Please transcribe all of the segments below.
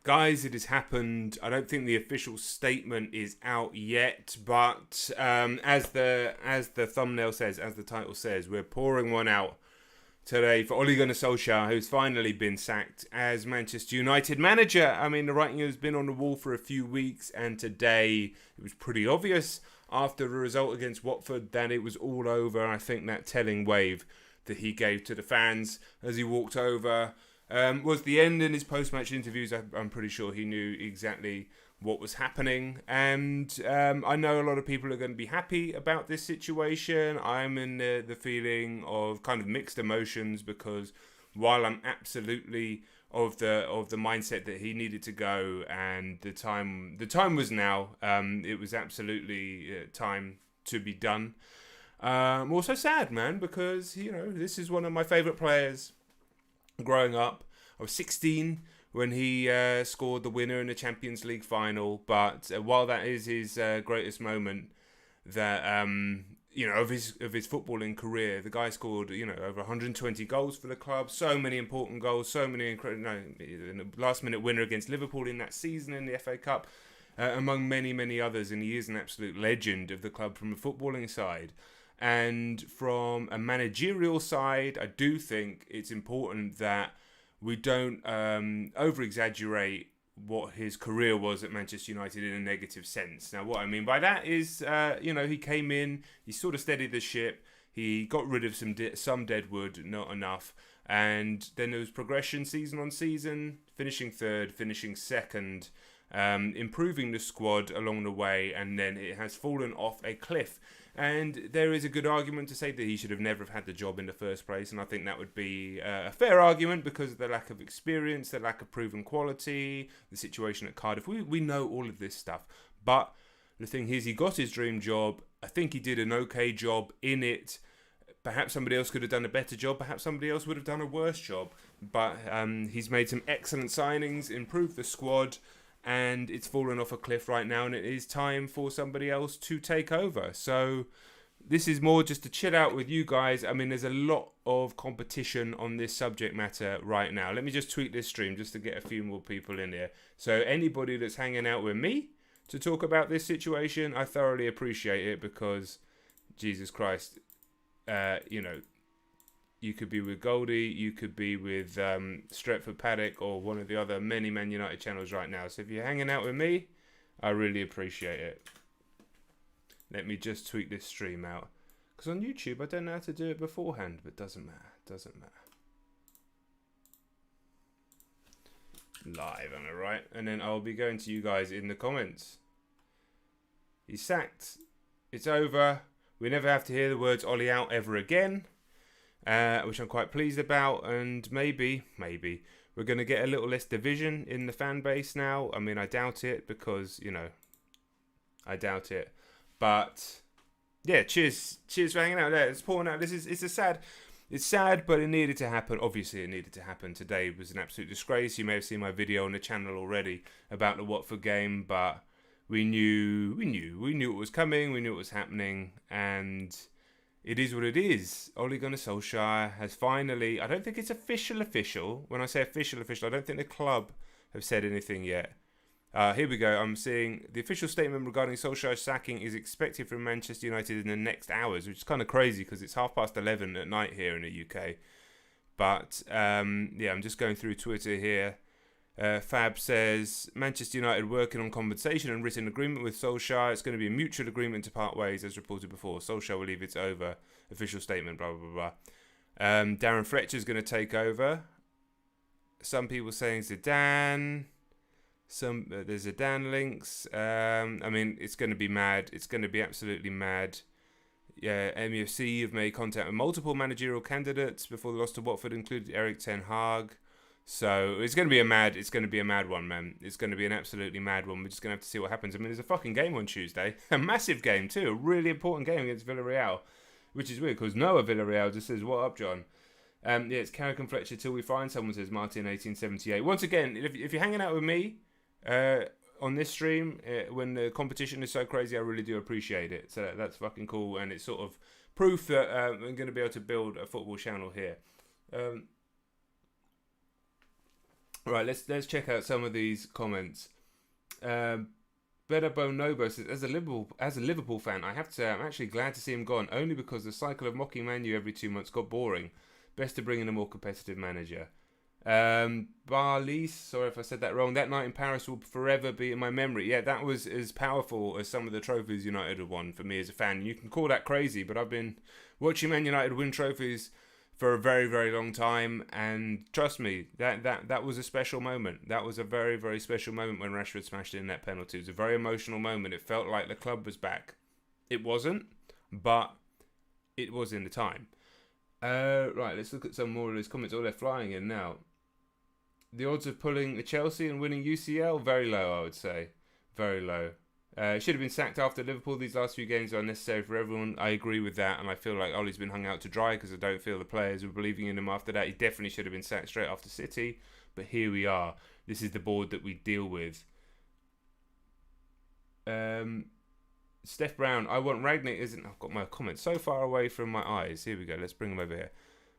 Guys, it has happened. I don't think the official statement is out yet, but as the thumbnail says, as the title says, we're pouring one out today for Ole Gunnar Solskjaer, who's finally been sacked as Manchester United manager. I mean, the writing has been on the wall for a few weeks, and today it was pretty obvious after the result against Watford that it was all over. I think that telling wave that he gave to the fans as he walked over was the end. In his post-match interviews, I'm pretty sure he knew exactly what was happening, and I know a lot of people are going to be happy about this situation. I'm in the feeling of kind of mixed emotions, because while I'm absolutely of the mindset that he needed to go and the time was now, it was absolutely time to be done. I'm also sad, man, because this is one of my favourite players growing up. I was 16 when he scored the winner in the Champions League final. But while that is his greatest moment, that of his footballing career, the guy scored over 120 goals for the club. So many important goals, so many incredible. Last minute winner against Liverpool in that season in the FA Cup, among many others. And he is an absolute legend of the club from a footballing side. And from a managerial side, I do think it's important that we don't over-exaggerate what his career was at Manchester United in a negative sense. Now, what I mean by that is, he came in, he sort of steadied the ship, he got rid of some dead wood, not enough, and then there was progression season on season, finishing third, finishing second, improving the squad along the way, and then it has fallen off a cliff. And there is a good argument to say that he should have never have had the job in the first place, and I think that would be a fair argument because of the lack of experience, the lack of proven quality, the situation at Cardiff. We know all of this stuff, but the thing is, he got his dream job. I think he did an okay job in it. Perhaps somebody else could have done a better job. Perhaps somebody else would have done a worse job. But he's made some excellent signings, improved the squad, and it's fallen off a cliff right now, and it is time for somebody else to take over. So this is more just to chill out with you guys. I mean, there's a lot of competition on this subject matter right now. Let me just tweak this stream just to get a few more people in here. So anybody that's hanging out with me to talk about this situation, I thoroughly appreciate it, because Jesus Christ, you could be with Goldie, you could be with Stretford Paddock, or one of the other many Man United channels right now. So if you're hanging out with me, I really appreciate it. Let me just tweak this stream out, because on YouTube I don't know how to do it beforehand, but doesn't matter. Live, am I right? And then I'll be going to you guys in the comments. He's sacked. It's over. We never have to hear the words Ollie out ever again. Which I'm quite pleased about, and maybe we're going to get a little less division in the fan base now. I mean, I doubt it, because, I doubt it. But, yeah, cheers for hanging out there. It's pouring out. It's sad, but it needed to happen. Obviously, it needed to happen. Today was an absolute disgrace. You may have seen my video on the channel already about the Watford game, but we knew what was coming, we knew what was happening, and it is what it is. Ole Gunnar Solskjaer has finally, I don't think it's official. When I say official, I don't think the club have said anything yet. Here we go. I'm seeing the official statement regarding Solskjaer's sacking is expected from Manchester United in the next hours, which is kind of crazy because it's 11:30 at night here in the UK. But, I'm just going through Twitter here. Fab says, Manchester United working on compensation and written agreement with Solskjaer. It's going to be a mutual agreement to part ways, as reported before. Solskjaer will leave, it's over. Official statement, blah, blah, blah. Darren Fletcher's going to take over. Some people saying Zidane. There's Zidane links. I mean, it's going to be mad. It's going to be absolutely mad. Yeah, MUFC have made contact with multiple managerial candidates before the loss to Watford, included Erik ten Hag. So it's going to be a mad one, man. It's going to be an absolutely mad one. We're just going to have to see what happens. I mean, there's a fucking game on Tuesday. A massive game, too. A really important game against Villarreal. Which is weird, because Noah Villarreal just says, what up, John? It's Carrick and Fletcher till we find someone, says Martin 1878. Once again, if you're hanging out with me on this stream, when the competition is so crazy, I really do appreciate it. So that's fucking cool. And it's sort of proof that I'm going to be able to build a football channel here. Right, let's check out some of these comments. Um, Better Bonobo says, as a Liverpool fan, I have to say I'm actually glad to see him gone, only because the cycle of mocking Man U every 2 months got boring. Best to bring in a more competitive manager. Barlis, sorry if I said that wrong. That night in Paris will forever be in my memory. Yeah, that was as powerful as some of the trophies United have won for me as a fan. You can call that crazy, but I've been watching Man United win trophies for a very, very long time, and trust me, that was a special moment. That was a very, very special moment when Rashford smashed in that penalty. It was a very emotional moment. It felt like the club was back. It wasn't, but it was in the time. Right, let's look at some more of these comments. Oh, they're flying in now. The odds of pulling the Chelsea and winning UCL, very low, I would say. Very low. Should have been sacked after Liverpool. These last few games are unnecessary for everyone. I agree with that, and I feel like Ollie's been hung out to dry because I don't feel the players were believing in him after that. He definitely should have been sacked straight after City, but here we are. This is the board that we deal with. Steph Brown, I want Ragnick isn't... I've got my comments so far away from my eyes. Here we go, let's bring them over here.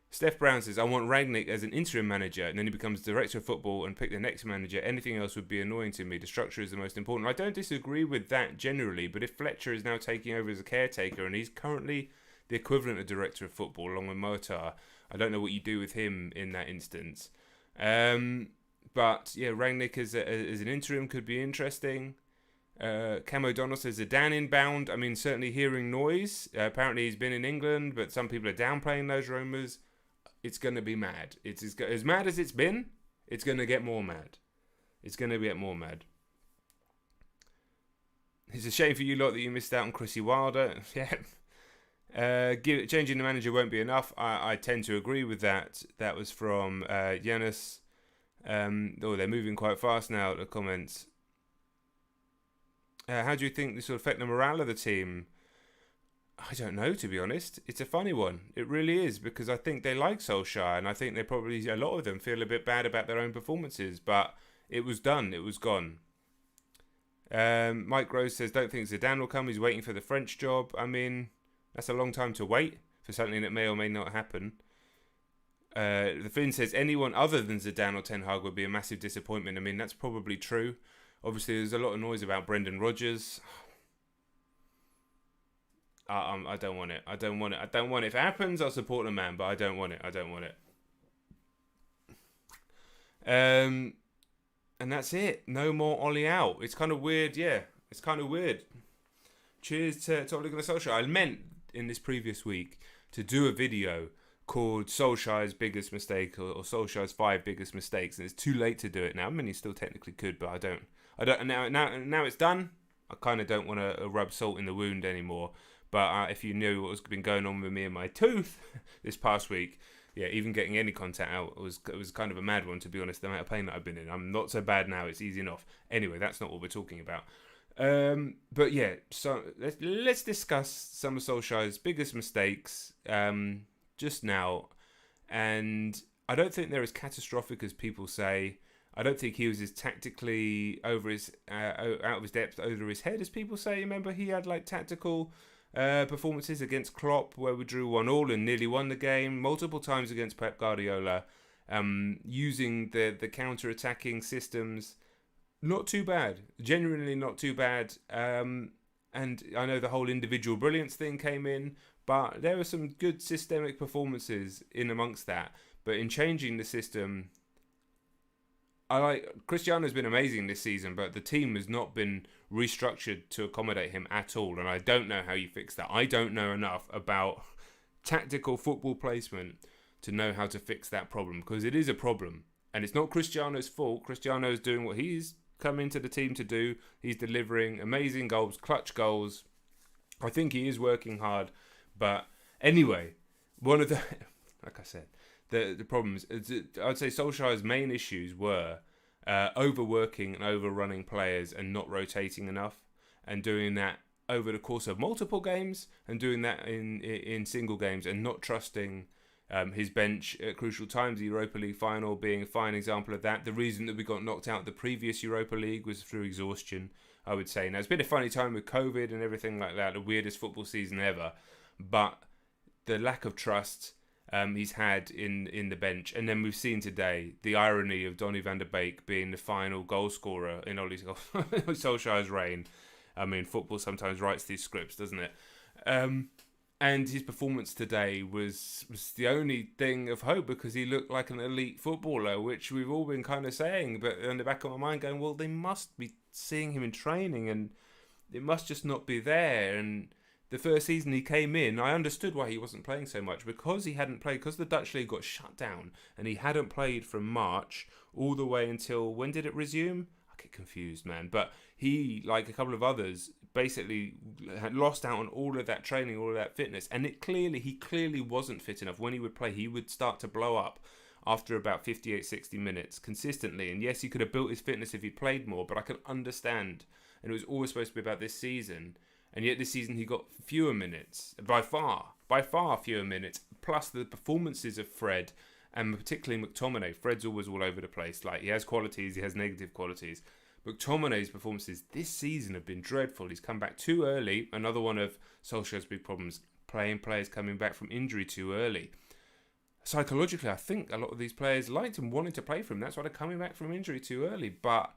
Steph Brown says, I want Ragnick as an interim manager, and then he becomes director of football and pick the next manager. Anything else would be annoying to me. The structure is the most important. I don't disagree with that generally, but if Fletcher is now taking over as a caretaker, and he's currently the equivalent of director of football along with Motar, I don't know what you do with him in that instance. But yeah, Ragnick as an interim could be interesting. Cam O'Donnell says Zidane inbound. I mean, certainly hearing noise. Apparently he's been in England, but some people are downplaying those rumours. It's going to be mad. It's as mad as it's been. It's going to get more mad. It's going to get more mad. It's a shame for you lot that you missed out on Chrissy Wilder. Yeah. Changing the manager won't be enough. I tend to agree with that. That was from Yanis. They're moving quite fast now, the comments. How do you think this will affect the morale of the team? I don't know, to be honest. It's a funny one. It really is, because I think they like Solskjaer, and I think they probably, a lot of them, feel a bit bad about their own performances, but it was done. It was gone. Mike Rose says, don't think Zidane will come. He's waiting for the French job. I mean, that's a long time to wait for something that may or may not happen. The Finn says, anyone other than Zidane or Ten Hag would be a massive disappointment. I mean, that's probably true. Obviously, there's a lot of noise about Brendan Rodgers. I don't want it. I don't want it. If it happens, I'll support the man, but I don't want it. And that's it. No more Ollie out. It's kind of weird, yeah. It's kind of weird. Cheers to Ole Gunnar Solskjaer. I meant in this previous week to do a video called Solskjaer's biggest mistake or Solskjaer's 5 biggest mistakes, and it's too late to do it now. I mean, he still technically could, but I don't. Now it's done. I kind of don't want to rub salt in the wound anymore. But if you knew what's been going on with me and my tooth this past week, yeah, even getting any contact out was kind of a mad one, to be honest. The amount of pain that I've been in, I'm not so bad now. It's easy enough. Anyway, that's not what we're talking about. But yeah, so let's discuss some of Solskjaer's biggest mistakes just now. And I don't think they're as catastrophic as people say. I don't think he was as tactically over his out of his depth, over his head as people say. Remember, he had like tactical performances against Klopp where we drew 1-1 and nearly won the game, multiple times against Pep Guardiola, using the counter-attacking systems. Not too bad, genuinely not too bad. And I know the whole individual brilliance thing came in, but there were some good systemic performances in amongst that. But in changing the system, Cristiano's been amazing this season, but the team has not been restructured to accommodate him at all, and I don't know how you fix that. I don't know enough about tactical football placement to know how to fix that problem, because it is a problem, and it's not Cristiano's fault. Cristiano's doing what he's come into the team to do. He's delivering amazing goals, clutch goals. I think he is working hard, but anyway, one of the, like I said, the problems, I'd say Solskjaer's main issues were overworking and overrunning players and not rotating enough, and doing that over the course of multiple games, and doing that in single games, and not trusting his bench at crucial times. The Europa League final being a fine example of that. The reason that we got knocked out the previous Europa League was through exhaustion, I would say. Now, it's been a funny time with COVID and everything like that, the weirdest football season ever, but the lack of trust he's had in the bench. And then we've seen today the irony of Donny van der Beek being the final goal scorer in Ole Solskjaer's reign. I mean, football sometimes writes these scripts, doesn't it? And his performance today was the only thing of hope, because he looked like an elite footballer, which we've all been kind of saying. But in the back of my mind going, well, they must be seeing him in training and it must just not be there. And the first season he came in, I understood why he wasn't playing so much, because he hadn't played, because the Dutch league got shut down and he hadn't played from March all the way until, when did it resume? I get confused, man. But he, like a couple of others, basically had lost out on all of that training, all of that fitness. And he clearly wasn't fit enough. When he would play, he would start to blow up after about 58, 60 minutes consistently. And yes, he could have built his fitness if he played more, but I can understand. And it was always supposed to be about this season. And yet this season he got fewer minutes, by far fewer minutes, plus the performances of Fred, and particularly McTominay. Fred's always all over the place. Like, he has qualities, he has negative qualities. McTominay's performances this season have been dreadful. He's come back too early. Another one of Solskjaer's big problems, players coming back from injury too early. Psychologically, I think a lot of these players liked him, wanted to play for him. That's why they're coming back from injury too early. But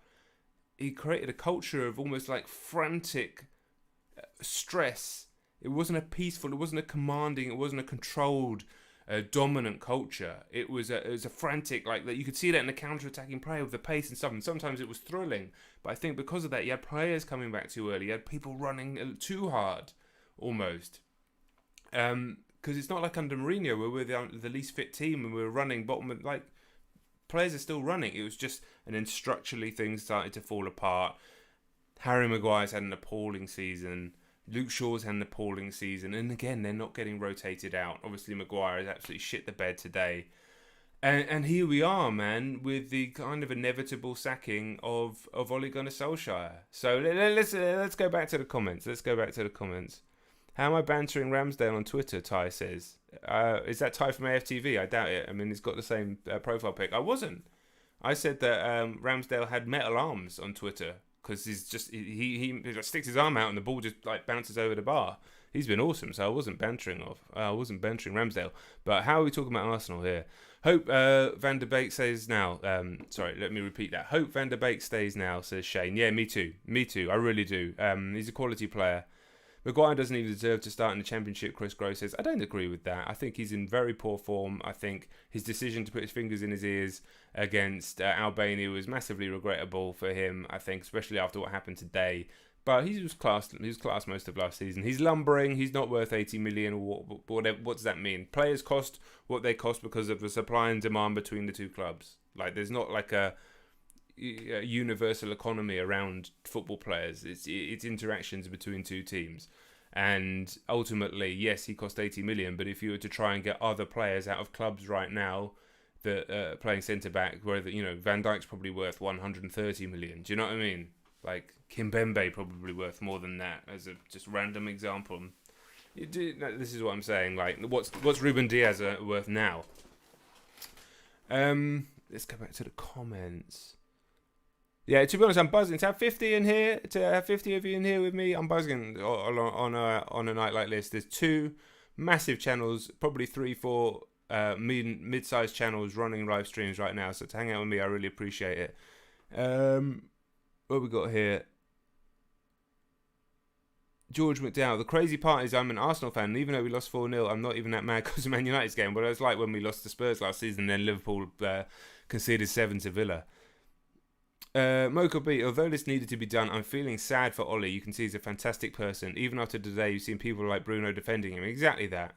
he created a culture of almost like frantic stress. It wasn't a peaceful, it wasn't a commanding, it wasn't a controlled, dominant culture. It was a frantic, like that. You could see that in the counter-attacking play with the pace and stuff. And sometimes it was thrilling. But I think because of that, you had players coming back too early. You had people running too hard, almost. Because it's not like under Mourinho where we're the least fit team and we're running bottom of, like, players are still running. It was just, and then structurally things started to fall apart. Harry Maguire's had an appalling season. Luke Shaw's had an appalling season. And again, they're not getting rotated out. Obviously, Maguire has absolutely shit the bed today. And here we are, man, with the kind of inevitable sacking of Ole Gunnar Solskjaer. So let's go back to the comments. How am I bantering Ramsdale on Twitter, Ty says. Is that Ty from AFTV? I doubt it. I mean, he's got the same profile pic. I wasn't. I said that Ramsdale had metal arms on Twitter. Because he's just he sticks his arm out and the ball just like bounces over the bar. He's been awesome, so I wasn't bantering Ramsdale. But how are we talking about Arsenal here? Hope Van der Beek stays now. Sorry, let me repeat that. Hope Van der Beek stays now, says Shane. Yeah, me too. I really do. He's a quality player. Maguire doesn't even deserve to start in the Championship, Chris Gross says. I don't agree with that. I think he's in very poor form. I think his decision to put his fingers in his ears against Albania was massively regrettable for him, I think, especially after what happened today. But he was class most of last season. He's lumbering. He's not worth 80 million or whatever. What does that mean? Players cost what they cost because of the supply and demand between the two clubs. Like, there's not like a universal economy around football players. It's interactions between two teams. And ultimately, yes, he cost 80 million, but if you were to try and get other players out of clubs right now that playing centre back, where Van Dijk's probably worth 130 million. Do you know what I mean? Like Kimpembe probably worth more than that, as a just random example. This is what I'm saying. Like, what's Ruben Diaz worth now? Let's go back to the comments. Yeah, to be honest, I'm buzzing. To have 50 in here, to have 50 of you in here with me, I'm buzzing on a night like this. There's two massive channels, probably 3-4 mid-sized channels running live streams right now. So to hang out with me, I really appreciate it. What we got here? George McDowell. The crazy part is I'm an Arsenal fan, and even though we lost 4-0, I'm not even that mad because of Man United's game. But it was like when we lost to Spurs last season, and then Liverpool conceded 7 to Villa. Mocha Beat, although this needed to be done, I'm feeling sad for Ole. You can see he's a fantastic person. Even after today, you've seen people like Bruno defending him. Exactly that.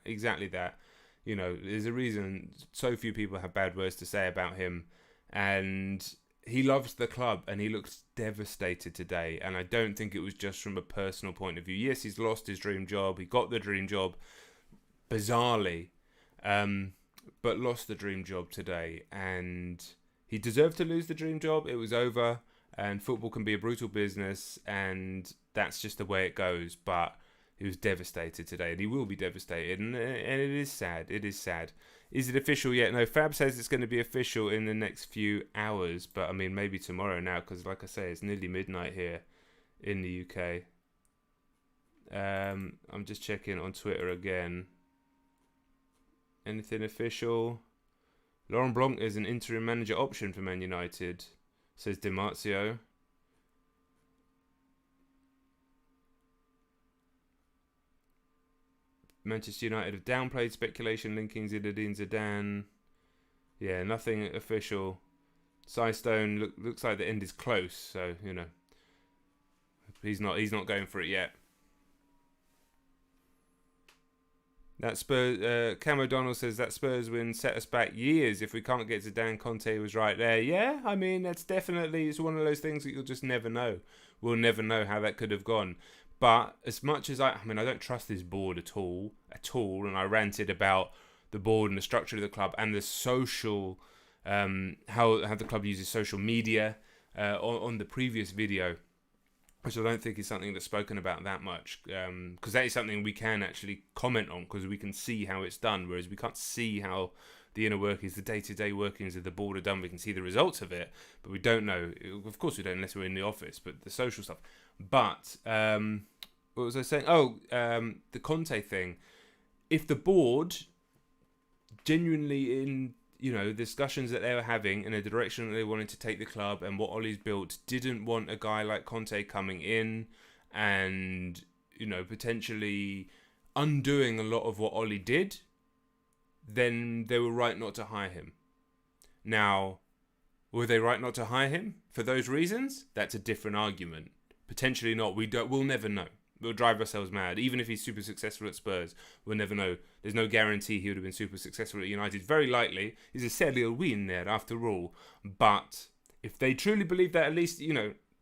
There's a reason so few people have bad words to say about him. And he loves the club, and he looks devastated today. And I don't think it was just from a personal point of view. Yes, he's lost his dream job. He got the dream job, bizarrely, but lost the dream job today. And he deserved to lose the dream job. It was over, and football can be a brutal business, and that's just the way it goes. But he was devastated today, and he will be devastated, and it is sad. It is sad. Is it official yet? No, Fab says it's going to be official in the next few hours, but I mean, maybe tomorrow now, because like I say, it's nearly midnight here in the UK. I'm just checking on Twitter again. Anything official? Laurent Blanc is an interim manager option for Man United, says DiMarzio. Manchester United have downplayed speculation linking Zinedine Zidane. Yeah, nothing official. Stone looks like the end is close, so he's not going for it yet. That Spurs, Cam O'Donnell says that Spurs win set us back years. If we can't get Zidane, Conte was right there. Yeah, I mean it's one of those things that you'll just never know. We'll never know how that could have gone. But as much as I don't trust this board at all, and I ranted about the board and the structure of the club and the social, how the club uses social media on the previous video, which I don't think is something that's spoken about that much, because that is something we can actually comment on because we can see how it's done, whereas we can't see how the inner workings, the day-to-day workings of the board are done. We can see the results of it, but we don't know. Of course we don't unless we're in the office, but the social stuff. But what was I saying? The Conte thing. If the board genuinely in discussions that they were having in a direction that they wanted to take the club and what Ollie's built, didn't want a guy like Conte coming in and potentially undoing a lot of what Ollie did, then they were right not to hire him. Now, were they right not to hire him for those reasons? That's a different argument. Potentially not. We'll never know. We'll drive ourselves mad. Even if he's super successful at Spurs, we'll never know. There's no guarantee he would have been super successful at United. Very likely, he's a serial win there after all. But if they truly believe that, at least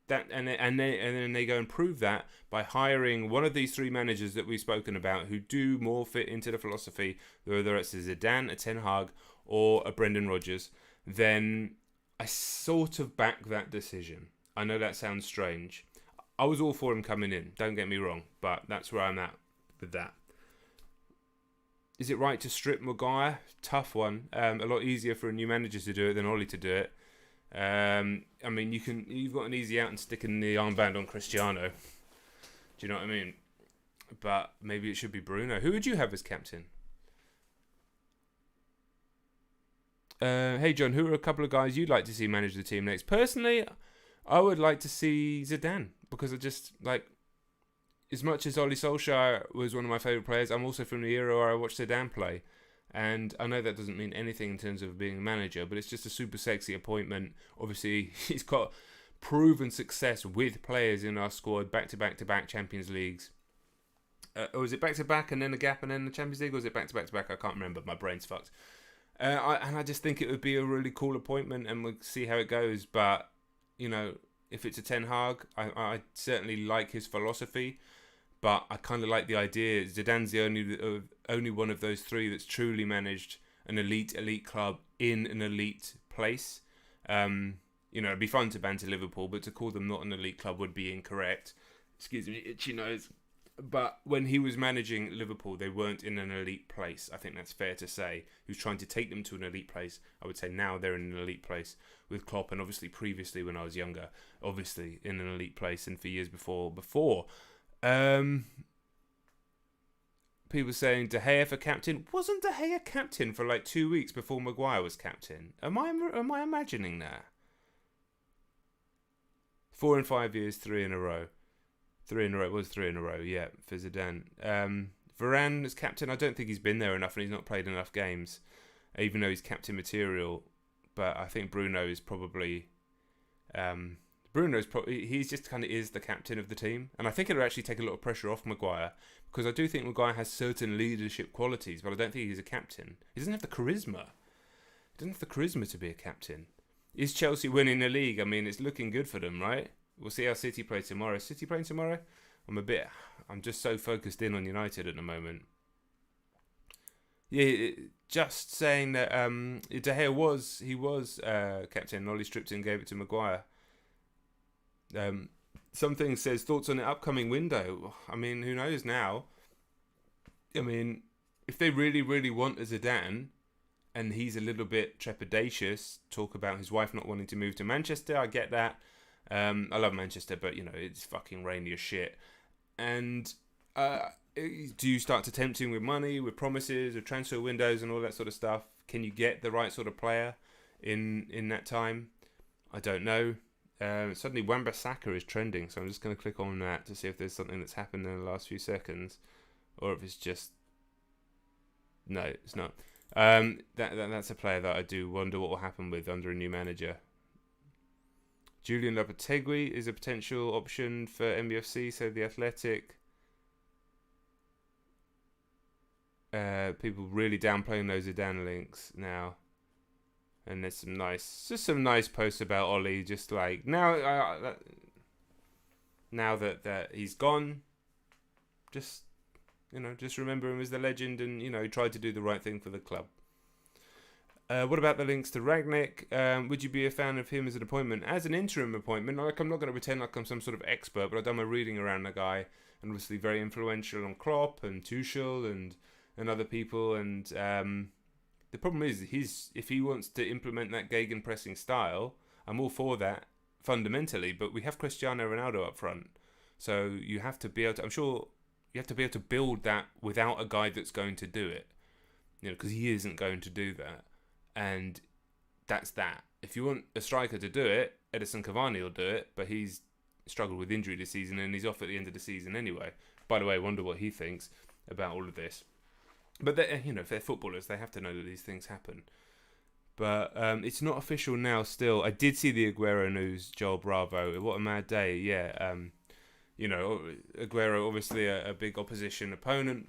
that, and then they go and prove that by hiring one of these three managers that we've spoken about, who do more fit into the philosophy, whether it's a Zidane, a Ten Hag, or a Brendan Rodgers, then I sort of back that decision. I know that sounds strange. I was all for him coming in, don't get me wrong, but that's where I'm at with that. Is it right to strip Maguire? Tough one. A lot easier for a new manager to do it than Ollie to do it. You've got an easy out in sticking the armband on Cristiano. Do you know what I mean? But maybe it should be Bruno. Who would you have as captain? Hey John, who are a couple of guys you'd like to see manage the team next? Personally, I would like to see Zidane, because I just as much as Ollie Solskjaer was one of my favourite players, I'm also from the era where I watched Zidane play. And I know that doesn't mean anything in terms of being a manager, but it's just a super sexy appointment. Obviously, he's got proven success with players in our squad, back-to-back Champions Leagues. Or was it back-to-back and then a gap and then the Champions League? Or was it back-to-back? I can't remember. My brain's fucked. I just think it would be a really cool appointment, and we'll see how it goes. But, if it's a Ten Hag, I certainly like his philosophy. But I kind of like the idea. Zidane's the only one of those three that's truly managed an elite club in an elite place. It'd be fun to banter Liverpool, but to call them not an elite club would be incorrect. Excuse me, itchy nose. But when he was managing Liverpool, they weren't in an elite place. I think that's fair to say. He was trying to take them to an elite place. I would say now they're in an elite place with Klopp, and obviously previously when I was younger, obviously in an elite place, and for years before. People saying De Gea for captain. Wasn't De Gea captain for like 2 weeks before Maguire was captain? Am I imagining that? 4 in 5 years, 3 in a row. 3 in a row. It was 3 in a row, yeah, for Zidane. Varane as captain, I don't think he's been there enough and he's not played enough games, even though he's captain material. But I think Bruno is probably... he's just kind of is the captain of the team. And I think it'll actually take a lot of pressure off Maguire, because I do think Maguire has certain leadership qualities, but I don't think he's a captain. He doesn't have the charisma. He doesn't have the charisma to be a captain. Is Chelsea winning the league? I mean, it's looking good for them, right? We'll see how City play tomorrow. City playing tomorrow? I'm just so focused in on United at the moment. Yeah, just saying that De Gea was captain. Ollie stripped it and gave it to Maguire. Something says thoughts on the upcoming window. I mean, who knows now? I mean, if they really, really want a Zidane, and he's a little bit trepidatious, talk about his wife not wanting to move to Manchester, I get that. I love Manchester, but it's fucking rainy as shit. And Do you start to tempt him with money, with promises, with transfer windows and all that sort of stuff? Can you get the right sort of player in that time? I don't know. Suddenly Wan-Bissaka is trending, so I'm just going to click on that to see if there's something that's happened in the last few seconds, or if it's just... No, it's not. That's a player that I do wonder what will happen with under a new manager. Julian Lopetegui is a potential option for MUFC, so the Athletic. People really downplaying those Zidane links now. And there's some nice posts about Ollie, just like, now that he's gone, just remember him as the legend, and, he tried to do the right thing for the club. What about the links to Rangnick? Would you be a fan of him as an appointment? As an interim appointment, like, I'm not going to pretend like I'm some sort of expert, but I've done my reading around the guy, and obviously very influential on Klopp and Tuchel and other people. And the problem is, if he wants to implement that gegenpressing style, I'm all for that fundamentally, but we have Cristiano Ronaldo up front, so you have to be able to, I'm sure you have to be able to build that without a guy that's going to do it, because he isn't going to do that. And that's that. If you want a striker to do it, Edison Cavani will do it, but he's struggled with injury this season, and he's off at the end of the season anyway. By the way, I wonder what he thinks about all of this. But if they're footballers, they have to know that these things happen. But it's not official now still. I did see the Aguero news, Joel Bravo. What a mad day, yeah. Aguero, obviously a big opposition player, and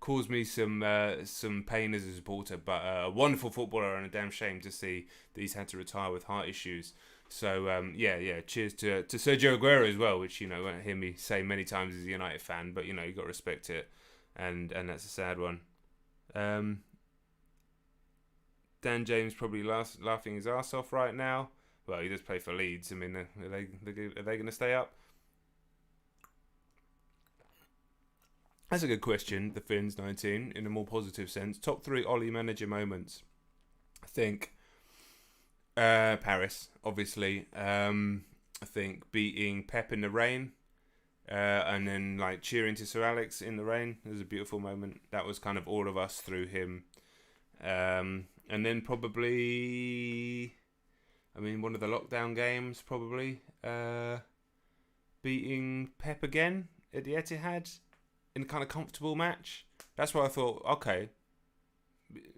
caused me some pain as a supporter, but a wonderful footballer, and a damn shame to see that he's had to retire with heart issues. So cheers to Sergio Aguero as well, which won't hear me say many times as a United fan, but you got to respect it, and that's a sad one. Dan James probably laughing his ass off right now. Well, he does play for Leeds. I mean, are they going to stay up? That's a good question, the Finns 19, in a more positive sense. Top 3 Ollie manager moments. I think Paris, obviously. I think beating Pep in the rain, and then cheering to Sir Alex in the rain. It was a beautiful moment. That was kind of all of us through him. And then probably, one of the lockdown games, probably beating Pep again at the Etihad in a kind of comfortable match. That's why I thought, okay,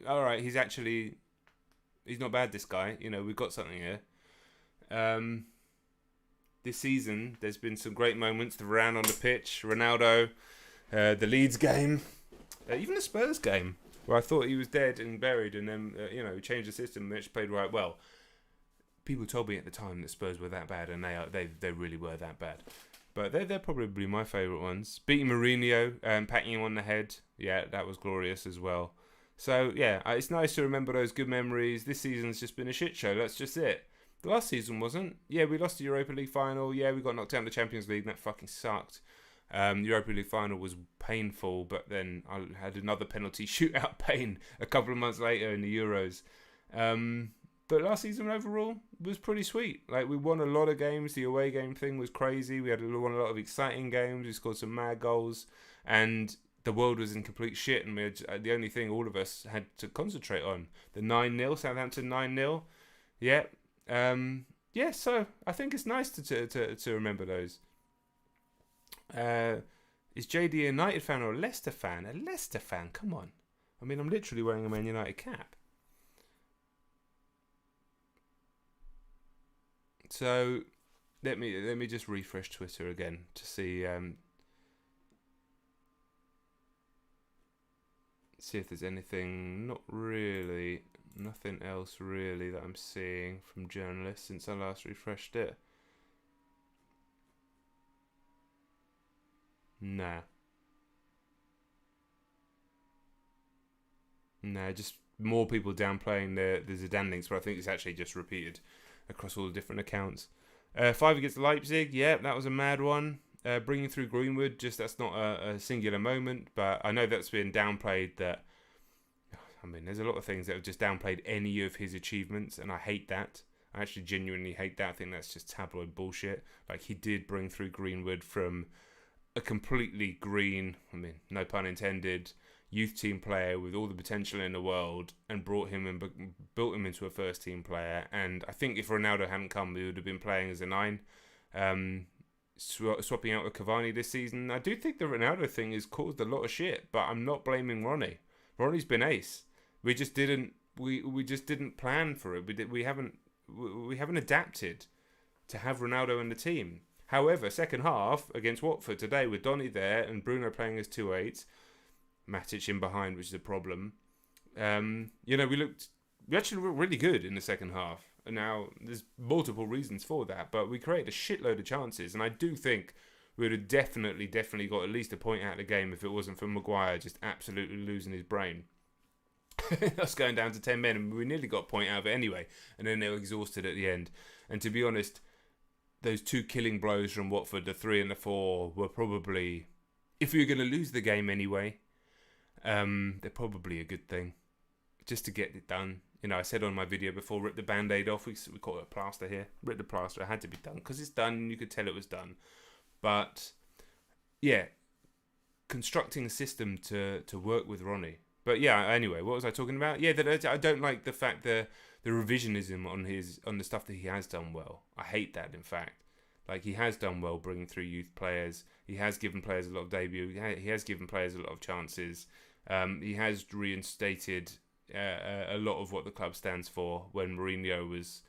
all right, he's not bad, this guy. We've got something here. This season, there's been some great moments. The Varane on the pitch, Ronaldo, the Leeds game, even the Spurs game, where I thought he was dead and buried, and then changed the system, which played right well. People told me at the time that Spurs were that bad, and they really were that bad. But they're probably my favourite ones. Beating Mourinho and patting him on the head, yeah, that was glorious as well. So yeah, it's nice to remember those good memories. This season's just been a shit show. That's just it. The last season wasn't. Yeah, we lost the Europa League final. Yeah, we got knocked out in the Champions League, and that fucking sucked. The Europa League final was painful, but then I had another penalty shootout pain a couple of months later in the Euros. But last season overall was pretty sweet. We won a lot of games. The away game thing was crazy. We won a lot of exciting games. We scored some mad goals, and the world was in complete shit. And the only thing all of us had to concentrate on, the 9-0 Southampton 9-0. Yeah, So I think it's nice to remember those. Is JD a United fan or a Leicester fan? A Leicester fan. Come on. I'm literally wearing a Man United cap. So let me just refresh Twitter again to see if there's anything. Nothing else really that I'm seeing from journalists since I last refreshed it. Nah, just more people downplaying the Zidane links, but I think it's actually just repeated across all the different accounts. 5 against Leipzig, yeah, that was a mad one. Bringing through Greenwood, that's not a singular moment, but I know that's been downplayed. There's a lot of things that have just downplayed any of his achievements, and I hate that. I actually genuinely hate that. I think that's just tabloid bullshit. Like, he did bring through Greenwood from a completely green, I mean, no pun intended, youth team player with all the potential in the world, and brought him and built him into a first team player. And I think if Ronaldo hadn't come, we would have been playing as a 9. Swapping out with Cavani this season. I do think the Ronaldo thing has caused a lot of shit, but I'm not blaming Ronnie. Ronnie's been ace. We just didn't plan for it. We haven't adapted to have Ronaldo in the team. However, second half against Watford today with Donny there and Bruno playing as 2-8, Matic in behind, which is a problem. We actually looked really good in the second half. And now there's multiple reasons for that, but we created a shitload of chances, and I do think we would have definitely got at least a point out of the game if it wasn't for Maguire just absolutely losing his brain. Us going down to 10 men, and we nearly got a point out of it anyway, and then they were exhausted at the end. And to be honest, those 2 killing blows from Watford, the 3 and the 4, were probably, if we were going to lose the game anyway, they're probably a good thing, just to get it done. I said on my video before, rip the band-aid off. We call it a plaster here. Rip the plaster. It had to be done because it's done, and you could tell it was done. But yeah, constructing a system to work with Ronnie. But yeah, anyway, what was I talking about? Yeah, that I don't like the fact that the revisionism on the stuff that he has done well. I hate that. In fact, like, he has done well bringing through youth players. He has given players a lot of debut. He has given players a lot of chances. He has reinstated a lot of what the club stands for when Mourinho was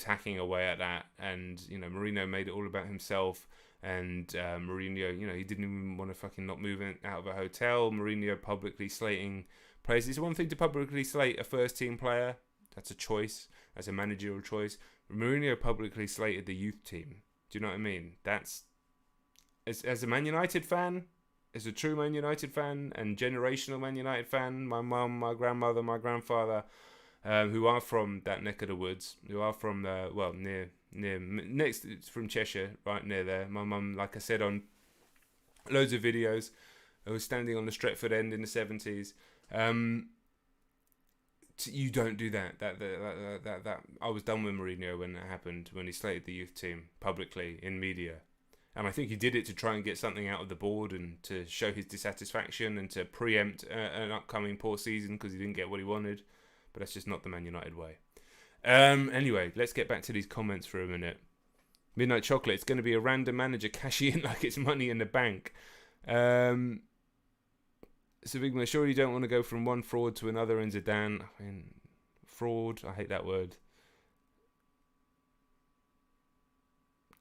hacking away at that, and Mourinho made it all about himself, and Mourinho, he didn't even want to fucking not move out of a hotel. Mourinho publicly slating players. It's one thing to publicly slate a first team player. That's a choice. That's a managerial choice. Mourinho publicly slated the youth team. Do you know what I mean? That's, as a Man United fan, as a true Man United fan and generational Man United fan, my mum, my grandmother, my grandfather, who are from that neck of the woods, who are from near next, it's from Cheshire, right near there. My mum, like I said on loads of videos, I was standing on the Stretford end in the 70s. You don't do that. That I was done with Mourinho when that happened, when he slated the youth team publicly in media. And I think he did it to try and get something out of the board and to show his dissatisfaction and to preempt an upcoming poor season because he didn't get what he wanted. But that's just not the Man United way. Anyway, let's get back to these comments for a minute. Midnight Chocolate, it's going to be a random manager cashing in like it's money in the bank. So Vigma, sure you don't want to go from one fraud to another in Zidane. I mean, fraud, I hate that word.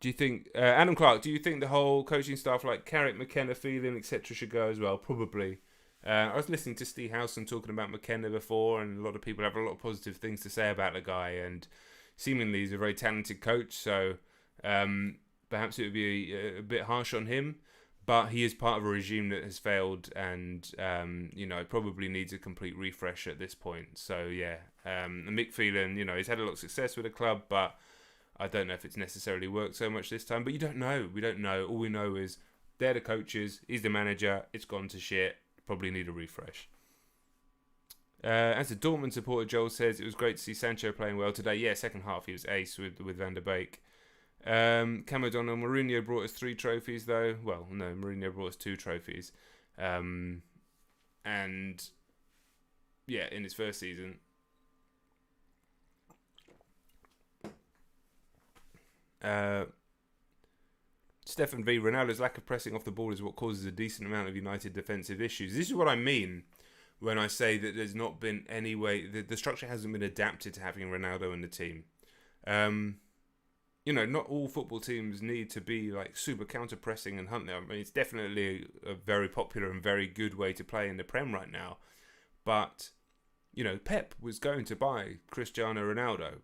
Do you think, Adam Clark, do you think the whole coaching staff like Carrick, McKenna, Phelan, etc. should go as well? Probably. I was listening to Steve Howson talking about McKenna before, and a lot of people have a lot of positive things to say about the guy, and seemingly he's a very talented coach, so perhaps it would be a bit harsh on him, but he is part of a regime that has failed, and it probably needs a complete refresh at this point. So yeah, Mick Phelan, he's had a lot of success with the club, but I don't know if it's necessarily worked so much this time. But you don't know. We don't know. All we know is they're the coaches, he's the manager, it's gone to shit. Probably need a refresh. As a Dortmund supporter, Joel says it was great to see Sancho playing well today. Yeah, second half he was ace with Van der Beek. Cam O'Donnell, Mourinho brought us 3 trophies though. Well, no, Mourinho brought us 2 trophies. And yeah, in his first season. Stefan V. Ronaldo's lack of pressing off the ball is what causes a decent amount of United defensive issues. This is what I mean when I say that there's not been any way, the structure hasn't been adapted to having Ronaldo in the team. Not all football teams need to be like super counter-pressing and hunt them. I mean, it's definitely a very popular and very good way to play in the Prem right now. But, Pep was going to buy Cristiano Ronaldo.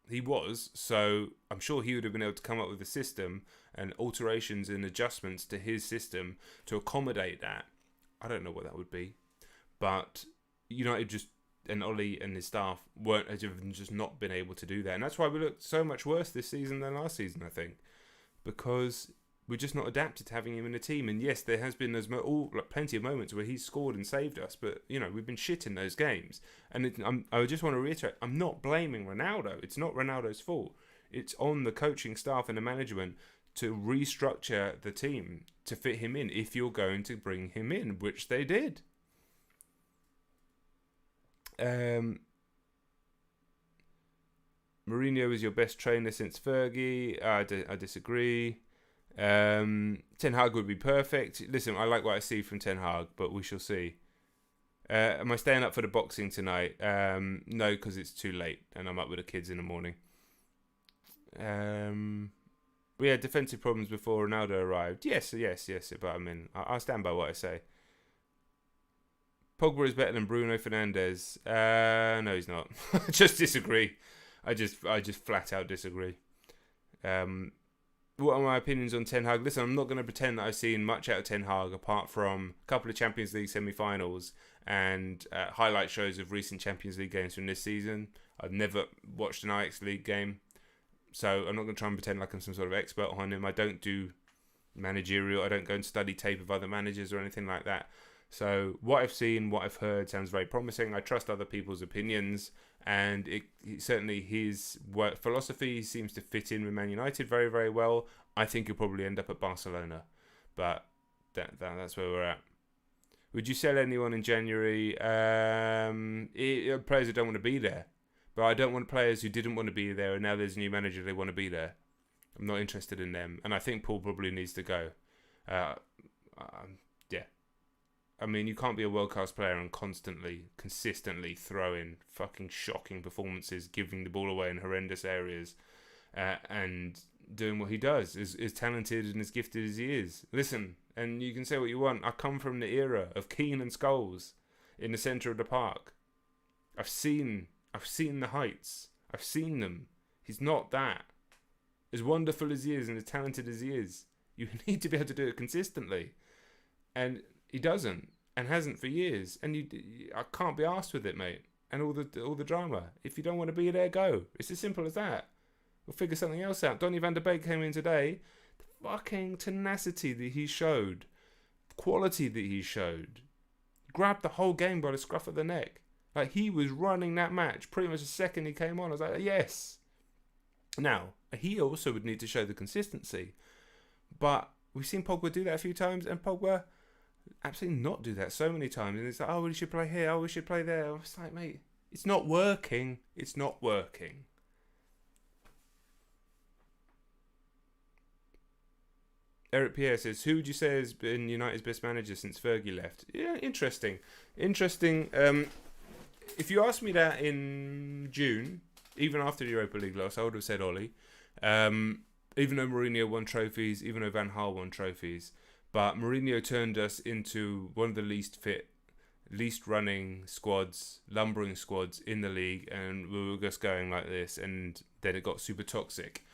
He was, so I'm sure he would have been able to come up with a system and alterations and adjustments to his system to accommodate that. I don't know what that would be, but United and Ollie and his staff have just not been able to do that, and that's why we look so much worse this season than last season, I think, because we're just not adapted to having him in the team. And yes, there has been plenty of moments where he's scored and saved us, but we've been shit in those games. And I just want to reiterate, I'm not blaming Ronaldo. It's not Ronaldo's fault. It's on the coaching staff and the management to restructure the team to fit him in if you're going to bring him in, which they did. Mourinho is your best trainer since Fergie. I disagree. Ten Hag would be perfect. Listen, I like what I see from Ten Hag, but we shall see. Am I staying up for the boxing tonight? No, because it's too late and I'm up with the kids in the morning. We had defensive problems before Ronaldo arrived. Yes, but I mean, I stand by what I say. Pogba is better than Bruno Fernandes. No, he's not. I just disagree. I just flat out disagree. What are my opinions on Ten Hag? Listen, I'm not going to pretend that I've seen much out of Ten Hag apart from a couple of Champions League semi-finals and highlight shows of recent Champions League games from this season. I've never watched an Ajax League game, so I'm not going to try and pretend like I'm some sort of expert on him. I don't do managerial. I don't go and study tape of other managers or anything like that. So what I've seen, what I've heard sounds very promising. I trust other people's opinions, and certainly his work philosophy seems to fit in with Man United very, very well. I think he'll probably end up at Barcelona, but that's where we're at. Would you sell anyone in January? Players who don't want to be there, but I don't want players who didn't want to be there and now there's a new manager, they want to be there. I'm not interested in them, and I think Paul probably needs to go. I mean, you can't be a world-class player and consistently throwing fucking shocking performances, giving the ball away in horrendous areas, and doing what he does, as talented and as gifted as he is. Listen, and you can say what you want, I come from the era of Keane and Scholes in the centre of the park. I've seen the heights. I've seen them. He's not that. As wonderful as he is and as talented as he is, you need to be able to do it consistently. And he doesn't, and hasn't for years. And I can't be arsed with it, mate. And all the drama. If you don't want to be there, go. It's as simple as that. We'll figure something else out. Donny van der Beek came in today. The fucking tenacity that he showed, quality that he showed, grabbed the whole game by the scruff of the neck. Like, he was running that match pretty much the second he came on. I was like, yes. Now, he also would need to show the consistency. But we've seen Pogba do that a few times, and Pogba absolutely not do that so many times. And it's like, oh, we should play here, oh, we should play there. I was like, mate, it's not working. It's not working. Eric Pierre says, who would you say has been United's best manager since Fergie left? Yeah, interesting. If you asked me that in June, even after the Europa League loss, I would have said Ollie. Even though Mourinho won trophies, even though Van Gaal won trophies. But Mourinho turned us into one of the least fit, least running squads, lumbering squads in the league, and we were just going like this, and then it got super toxic.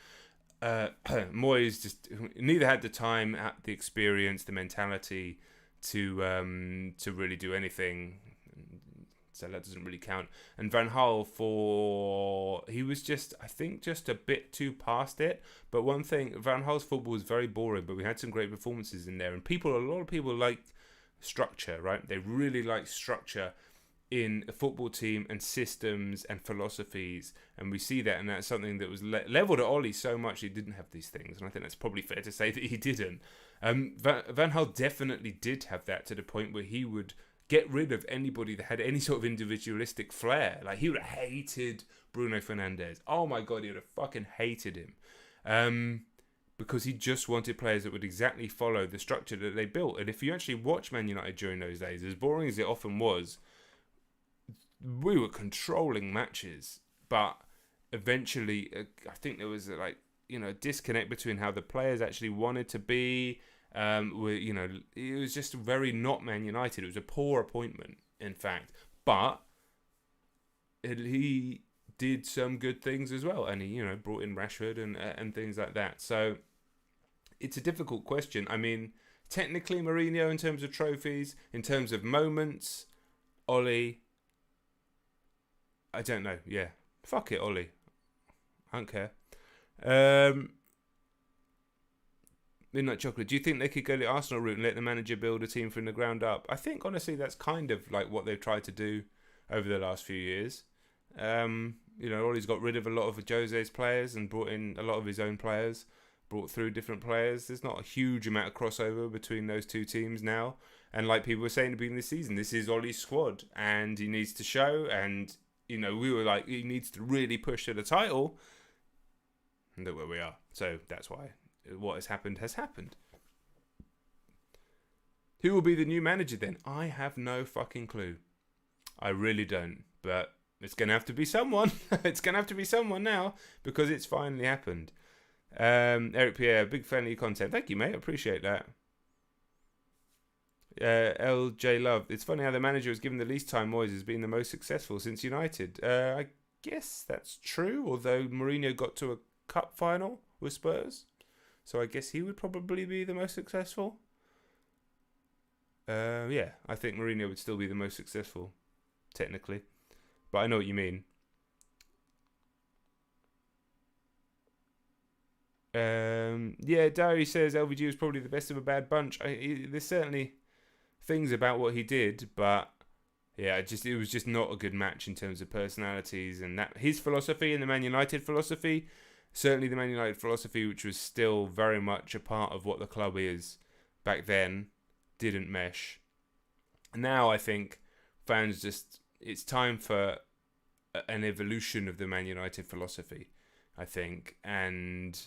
Moyes just neither had the time, the experience, the mentality to really do anything, so that doesn't really count. And Van Gaal, he was just, I think, just a bit too past it. But one thing, Van Gaal's football was very boring, but we had some great performances in there. And a lot of people like structure, right? They really like structure in a football team and systems and philosophies. And we see that, and that's something that was levelled at Ollie so much he didn't have these things. And I think that's probably fair to say that he didn't. Van Gaal definitely did have that, to the point where he would get rid of anybody that had any sort of individualistic flair. Like, he would have hated Bruno Fernandes. Oh my God, he would have fucking hated him. Because he just wanted players that would exactly follow the structure that they built. And if you actually watch Man United during those days, as boring as it often was, we were controlling matches. But eventually, I think there was a disconnect between how the players actually wanted to be. It was just very not Man United. It was a poor appointment, in fact. But he did some good things as well, and he brought in Rashford and things like that. So it's a difficult question. I mean, technically Mourinho in terms of trophies, in terms of moments, Ollie. I don't know. Yeah, fuck it, Ollie. I don't care. Midnight Chocolate, do you think they could go the Arsenal route and let the manager build a team from the ground up? I think, honestly, that's kind of like what they've tried to do over the last few years. Ollie's got rid of a lot of Jose's players and brought in a lot of his own players, brought through different players. There's not a huge amount of crossover between those two teams now. And like people were saying at the beginning of the season, this is Ollie's squad and he needs to show. And, we were like, he needs to really push to the title. And look where we are. So that's why what has happened has happened. Who will be the new manager then? I have no fucking clue. I really don't. But it's going to have to be someone. It's going to have to be someone now because it's finally happened. Eric Pierre, big fan of your content. Thank you, mate. I appreciate that. LJ Love. It's funny how the manager was given the least time Moyes has been the most successful since United. I guess that's true, although Mourinho got to a cup final with Spurs. So I guess he would probably be the most successful. I think Mourinho would still be the most successful, technically. But I know what you mean. Diary says LVG was probably the best of a bad bunch. There's certainly things about what he did, but it was just not a good match in terms of personalities and that his philosophy and the Man United philosophy. Certainly the Man United philosophy, which was still very much a part of what the club is back then, didn't mesh. Now I think fans it's time for an evolution of the Man United philosophy, I think. And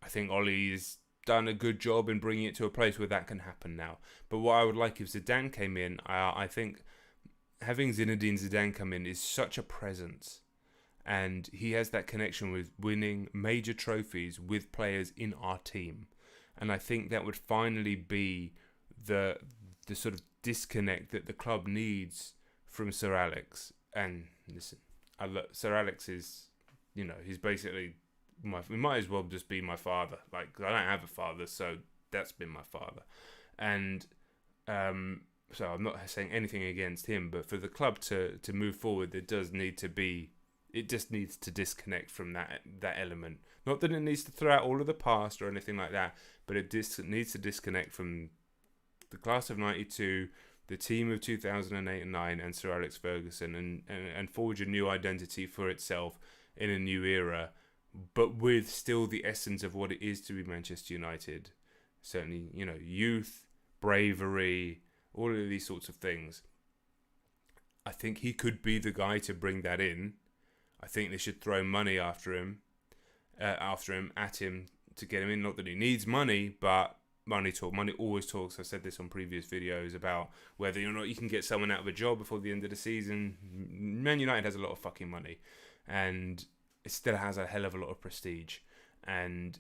I think Ollie's done a good job in bringing it to a place where that can happen now. But what I would like if Zidane came in, I think having Zinedine Zidane come in is such a presence. And he has that connection with winning major trophies with players in our team. And I think that would finally be the sort of disconnect that the club needs from Sir Alex. And listen, Sir Alex is, he's basically he might as well just be my father. Like, I don't have a father, so that's been my father. And so I'm not saying anything against him, but for the club to move forward, it just needs to disconnect from that element. Not that it needs to throw out all of the past or anything like that, but it needs to disconnect from the class of 92, the team of 2008 and 9, and Sir Alex Ferguson, and forge a new identity for itself in a new era, but with still the essence of what it is to be Manchester United. Certainly, youth, bravery, all of these sorts of things. I think he could be the guy to bring that in. I think they should throw money at him to get him in. Not that he needs money, but money always talks. I said this on previous videos about whether or not you can get someone out of a job before the end of the season. Man United has a lot of fucking money, and it still has a hell of a lot of prestige. And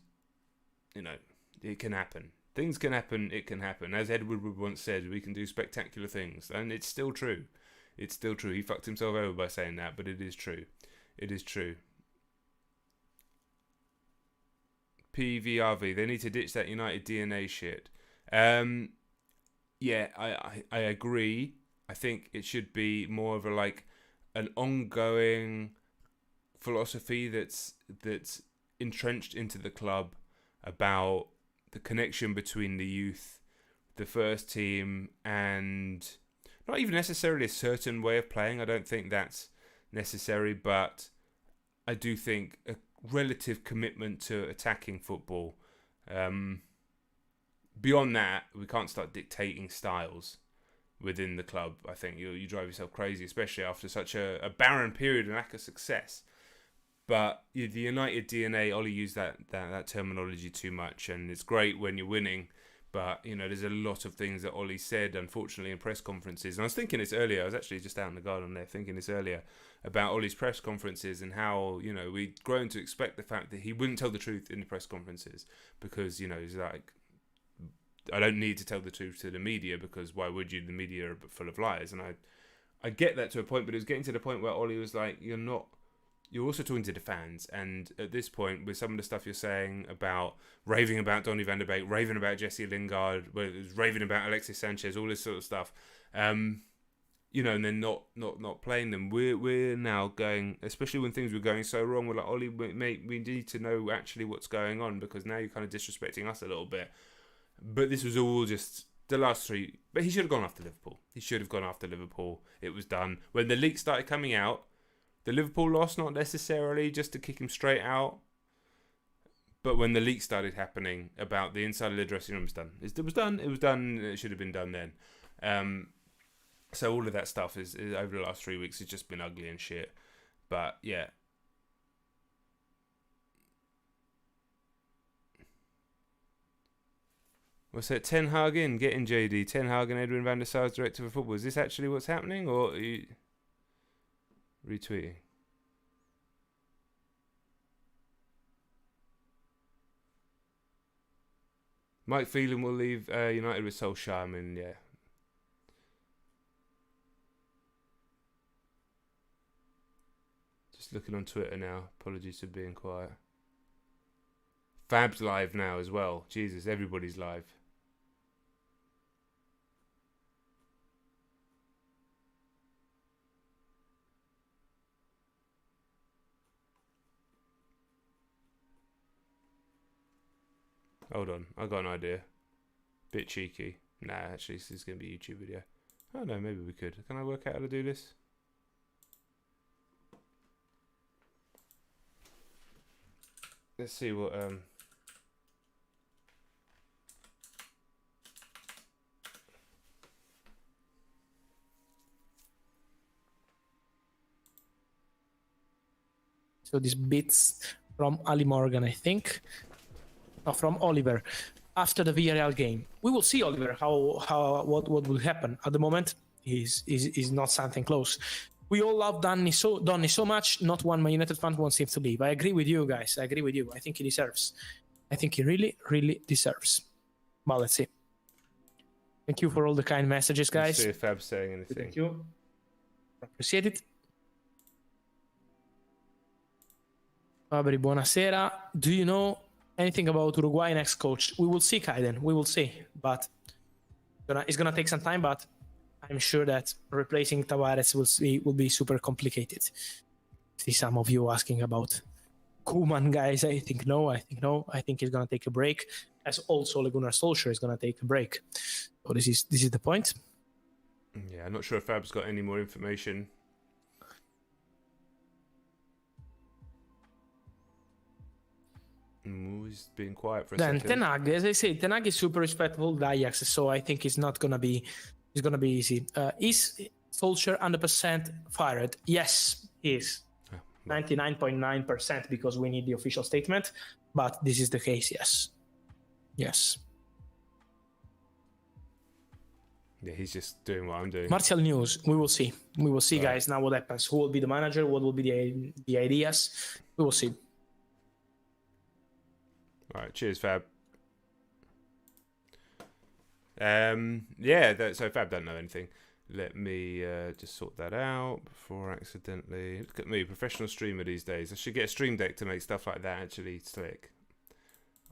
it can happen. Things can happen. It can happen. As Edward Wood once said, we can do spectacular things, and it's still true. It's still true. He fucked himself over by saying that, but it is true. It is true. PVRV, they need to ditch that United DNA shit. I agree. I think it should be more of an ongoing philosophy that's entrenched into the club about the connection between the youth, the first team, and not even necessarily a certain way of playing. I don't think that's necessary, but I do think a relative commitment to attacking football. Beyond that, we can't start dictating styles within the club. I think you drive yourself crazy, especially after such a barren period and lack of success. But the United DNA, Ollie used that terminology too much, and it's great when you're winning. But, there's a lot of things that Ollie said, unfortunately, in press conferences. And I was thinking this earlier. I was actually just out in the garden there thinking this earlier about Ollie's press conferences and how, we'd grown to expect the fact that he wouldn't tell the truth in the press conferences because, he's like, I don't need to tell the truth to the media because why would you? The media are full of lies. And I get that to a point, but it was getting to the point where Ollie was like, you're also talking to the fans, and at this point, with some of the stuff you're saying about raving about Donny van der Beek, raving about Jesse Lingard, raving about Alexis Sanchez, all this sort of stuff, and then not playing them. We're now going, especially when things were going so wrong. We're like, Ollie, mate, we need to know actually what's going on, because now you're kind of disrespecting us a little bit. But this was all just the last three. But he should have gone after Liverpool. It was done when the leaks started coming out. The Liverpool loss, not necessarily just to kick him straight out, but when the leaks started happening about the inside of the dressing room, it was done. It should have been done then. So all of that stuff is over the last 3 weeks has just been ugly and shit. But yeah. What's that? Ten Hag in, getting JD. Ten Hag and Edwin van der Sar as director for football. Is this actually what's happening, or are you retweeting? Mike Phelan will leave United with Solskjaer. I mean, yeah. Just looking on Twitter now. Apologies for being quiet. Fab's live now as well. Jesus, everybody's live. Hold on, I got an idea. Bit cheeky. Nah, actually, this is going to be a YouTube video. Oh no, maybe we could. Can I work out how to do this? Let's see what So these bits from Ali Morgan, I think. No, from Oliver. After the Villarreal game, we will see, Oliver, what will happen. At the moment, is not something close. We all love Donny so much. Not one Man United fan wants him to leave. I agree with you guys. I think he deserves. I think he really, really deserves. Well, let's see. Thank you for all the kind messages, guys. Let's see if Fab's saying anything. Thank you. Appreciate it. Fabri, buonasera. Do you know anything about Uruguay next coach? We will see, Kaiden. We will see. But it's gonna take some time, but I'm sure that replacing Tavares will be super complicated. See some of you asking about Koeman, guys. I think no. I think he's gonna take a break, as also Gunnar Solskjaer is gonna take a break. So this is the point. Yeah, I'm not sure if Fab's got any more information. He's being quiet for a second. Ten Hag, as I say, Ten Hag is super respectful of Ajax, so I think it's gonna be easy. Is Solskjaer 100% fired? Yes, he is. 99.9% because we need the official statement, but this is the case. Yes. Yeah, he's just doing what I'm doing. Martial news. We will see, right, guys. Now what happens? Who will be the manager? What will be the ideas? We will see. All right, cheers, Fab. So Fab doesn't know anything. Let me just sort that out before accidentally. Look at me, professional streamer these days. I should get a stream deck to make stuff like that actually slick.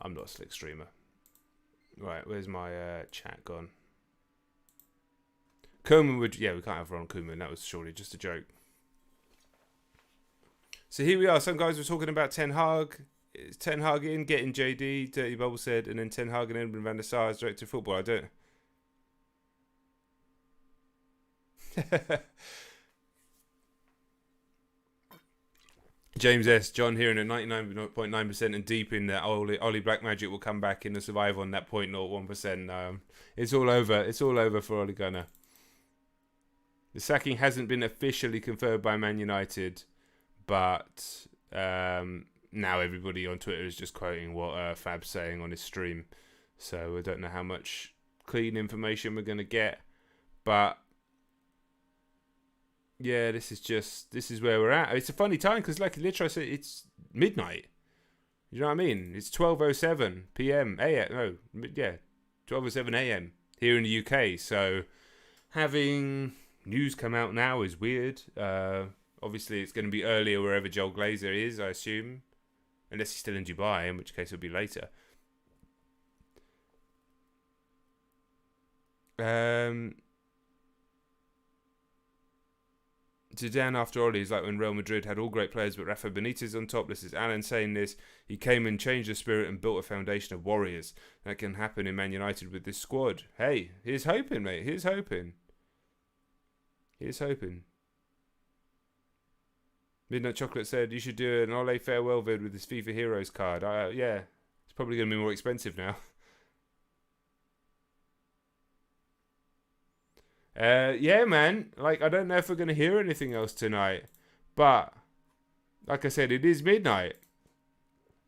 I'm not a slick streamer. Right, where's my chat gone? Koeman would... Yeah, we can't have Ron Koeman. That was surely just a joke. So here we are. Some guys were talking about Ten Hag. It's Ten Hag in, getting JD, Dirty Bubble said, and then Ten Hag and Edwin van der Sar as director of football. I don't... James S. John hearing at 99.9% and deep in that Ollie Black Magic will come back and survive on that 0.01%. It's all over. It's all over for Ole Gunnar. The sacking hasn't been officially confirmed by Man United, but now everybody on Twitter is just quoting what Fab's saying on his stream. So I don't know how much clean information we're going to get, but yeah, this is where we're at. It's a funny time because, like literally, I said it's midnight. You know what I mean? It's 12:07 p.m. a.m. No, yeah, 12:07 a.m. here in the UK. So having news come out now is weird. Obviously, it's going to be earlier wherever Joel Glazer is, I assume, unless he's still in Dubai, in which case it'll be later. Zidane after Oli is like when Real Madrid had all great players but Rafa Benitez on top. This is Alan saying this. He came and changed the spirit and built a foundation of warriors. That can happen in Man United with this squad. Hey, here's hoping, mate. Here's hoping. Here's hoping. Midnight Chocolate said you should do an Ole farewell vid with this FIFA Heroes card. Yeah, it's probably going to be more expensive now. Yeah, man. Like, I don't know if we're going to hear anything else tonight. But, like I said, it is midnight.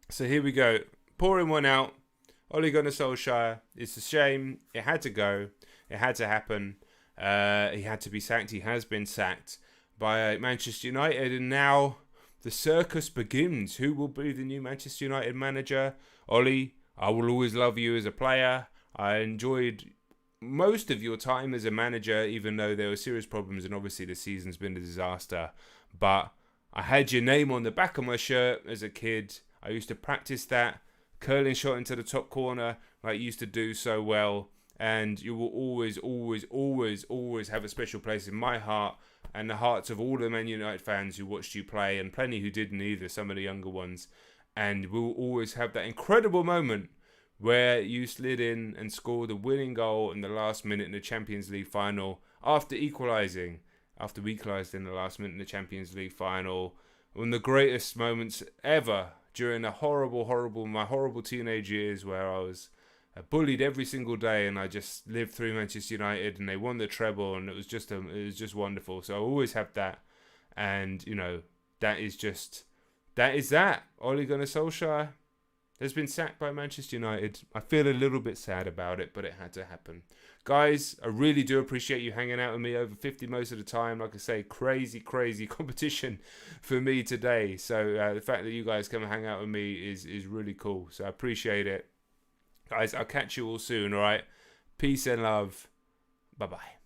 So here we go. Pouring one out. Ole Gunnar Solskjaer. It's a shame. It had to go. It had to happen. He had to be sacked. He has been sacked by Manchester United. And now the circus begins. Who will be the new Manchester United manager? Ole, I will always love you as a player. I enjoyed most of your time as a manager, even though there were serious problems and obviously the season's been a disaster. But I had your name on the back of my shirt as a kid. I used to practice that curling shot into the top corner like you used to do so well. And you will always, always, always, always have a special place in my heart and the hearts of all the Man United fans who watched you play, and plenty who didn't either, some of the younger ones. And we'll always have that incredible moment where you slid in and scored the winning goal in the last minute in the Champions League final after equalising. After we equalised in the last minute in the Champions League final. One of the greatest moments ever during my horrible teenage years where I was bullied every single day and I just lived through Manchester United and they won the treble and it was just wonderful. So I always have that. And, you know, that is that. Ole Gunnar Solskjaer has been sacked by Manchester United. I feel a little bit sad about it, but it had to happen. Guys, I really do appreciate you hanging out with me over 50 most of the time. Like I say, crazy competition for me today. So the fact that you guys come and hang out with me is really cool. So I appreciate it. Guys, I'll catch you all soon, all right? Peace and love. Bye-bye.